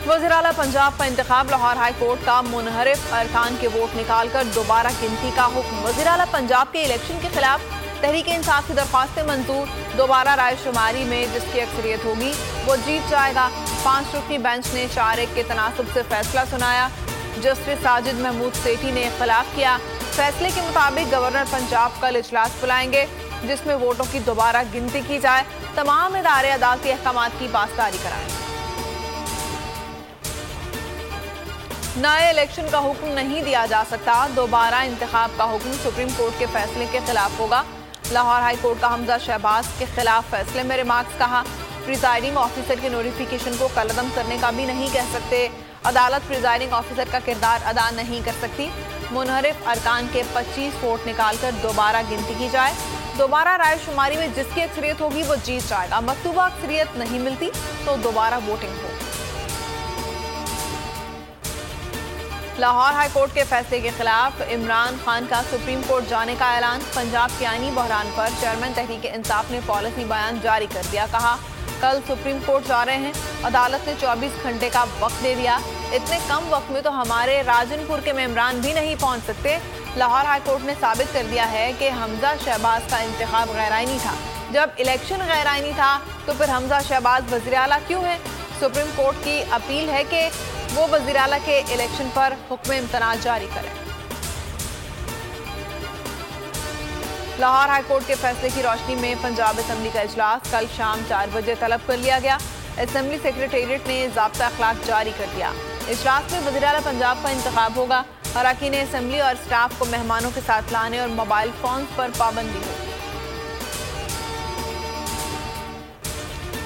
वज़ीर-ए-आला पंजाब का इंतखाब, Lahore high court का मुनहरिफ अरकान के वोट निकालकर दोबारा गिनती का हुक्म। वज़ीर-ए-आला पंजाब के इलेक्शन के खिलाफ तहरीक इंसाफ की दरख्वास्तें मंजूर। दोबारा राय शुमारी में जिसकी अक्सरियत होगी वो जीत जाएगा। 5 रुकनी बेंच ने 4-1 के तनासब से फैसला सुनाया। जस्टिस साजिद महमूद सेठी ने इख्तिलाफ किया। फैसले के मुताबिक गवर्नर पंजाब कल इजलास बुलाएंगे जिसमें वोटों की दोबारा गिनती की जाए। तमाम इदारे अदालती अहकामात की पासदारी कराएंगे। नए इलेक्शन का हुक्म नहीं दिया जा सकता। दोबारा इंतखाब का हुक्म सुप्रीम कोर्ट के फैसले के खिलाफ होगा। लाहौर हाई कोर्ट का हमजा शहबाज के खिलाफ फैसले में रिमार्क्स कहा। प्रिजाइडिंग ऑफिसर के नोटिफिकेशन को कलअदम करने का भी नहीं कह सकते। अदालत प्रिजाइडिंग ऑफिसर का किरदार अदा नहीं कर सकती। मुनहरिफ अरकान के 25 वोट निकालकर दोबारा गिनती की जाए। दोबारा राय शुमारी में जिसकी अक्सरियत होगी वो जीत जाएगा। मतलूबा अक्सरियत नहीं मिलती तो दोबारा वोटिंग होगी। लाहौर हाई कोर्ट के फैसले के खिलाफ इमरान खान का सुप्रीम कोर्ट जाने का ऐलान। पंजाब के आईनी बहरान पर चेयरमैन तहरीक इंसाफ ने पॉलिसी बयान जारी कर दिया। कहा कल सुप्रीम कोर्ट जा रहे हैं। अदालत ने 24 घंटे का वक्त दे दिया। इतने कम वक्त में तो हमारे राजनपुर के मेंबरान भी नहीं पहुंच सकते। लाहौर हाई कोर्ट ने साबित कर दिया है कि हमजा शहबाज का इंतखाब गैर आईनी था। जब इलेक्शन गैर आईनी था तो फिर हमजा शहबाज वज़ीर-ए-आला क्यों है? सुप्रीम कोर्ट की अपील है कि वो वज़ीर-ए-आला के इलेक्शन पर हुक्म इम्तना जारी करें। लाहौर हाई कोर्ट के फैसले की रोशनी में पंजाब असेंबली का इजलास कल शाम 4 बजे तलब कर लिया गया। असेंबली सेक्रेटेरिएट ने ज़ाब्ता अखलाक जारी कर दिया। इजलास में वज़ीर-ए-आला पंजाब का इंतखाब होगा। अरकान असेंबली और स्टाफ को मेहमानों के साथ लाने और मोबाइल फोन पर पाबंदी होगी।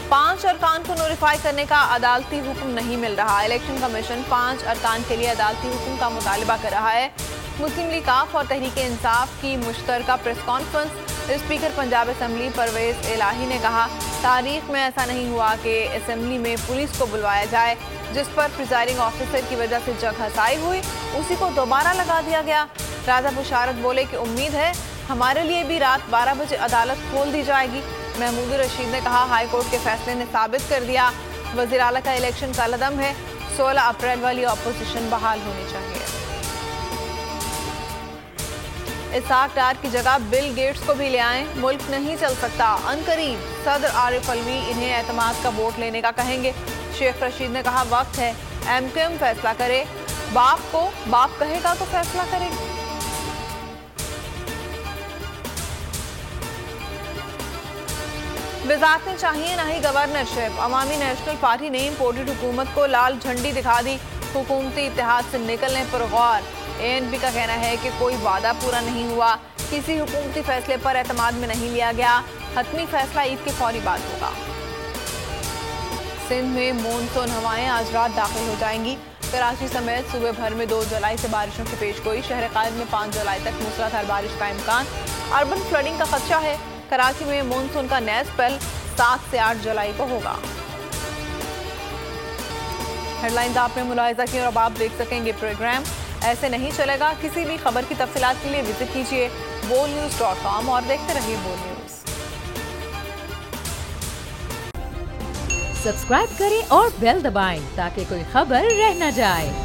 5 अरकान को नोटिफाई करने का अदालती हुक्म नहीं मिल रहा। इलेक्शन कमीशन 5 अरकान के लिए अदालती हुक्म का मुतालबा कर रहा है। मुस्लिम लीग काफ और तहरीक इंसाफ की मुश्तरका press conference. Speaker Punjab assembly Parvez Elahi ने कहा तारीख में ऐसा नहीं हुआ कि असेंबली में पुलिस को बुलवाया जाए। जिस पर प्रिजाइडिंग ऑफिसर की वजह से जग हसाई हुई उसी को दोबारा लगा दिया गया। राजा बुशारत बोले कि उम्मीद है हमारे लिए भी रात 12 बजे अदालत खोल दी जाएगी। महमूद रशीद ने कहा हाई कोर्ट के फैसले ने साबित कर दिया वज़ीर-ए-आला का इलेक्शन कलअदम है। 16 अप्रैल वाली अपोजिशन बहाल होनी चाहिए। इसाक डार की जगह बिल गेट्स को भी ले आएं। मुल्क नहीं चल सकता। अनकरीब सदर आरिफ अलवी इन्हें एतमाद का वोट लेने का कहेंगे। शेख रशीद ने कहा वक्त है एमक्यूएम फैसला करे। बाप कहेगा तो फैसला करेगी। वज़ारतें चाहिए ना ही गवर्नरशिप। अवामी नेशनल पार्टी ने इम्पोर्टेड हुकूमत को लाल झंडी दिखा दी। हुकूमती इत्तेहाद से निकलने पर गौर। ANP का कहना है कि कोई वादा पूरा नहीं हुआ। किसी हुकूमती फैसले पर एतमाद में नहीं लिया गया। हतमी फैसला ईद के फौरी बाद होगा। सिंध में मॉनसून हवाएं आज रात दाखिल हो जाएंगी। कराची समेत सूबे भर में 2 जुलाई से बारिशों की पेशगोई। शहर कायद में 5 जुलाई तक मूसलाधार बारिश का इम्कान। अर्बन फ्लडिंग का खदशा है। कराची में मॉनसून का नया स्पेल 7 से 8 जुलाई को होगा। हेडलाइंस आपने मुलाहिजा की और अब आप देख सकेंगे प्रोग्राम ऐसे नहीं चलेगा। किसी भी खबर की तफसीलात के लिए विजिट कीजिए bolnews.com और देखते रहिए बोल न्यूज। सब्सक्राइब करें और बेल दबाएं ताकि कोई खबर रह न जाए।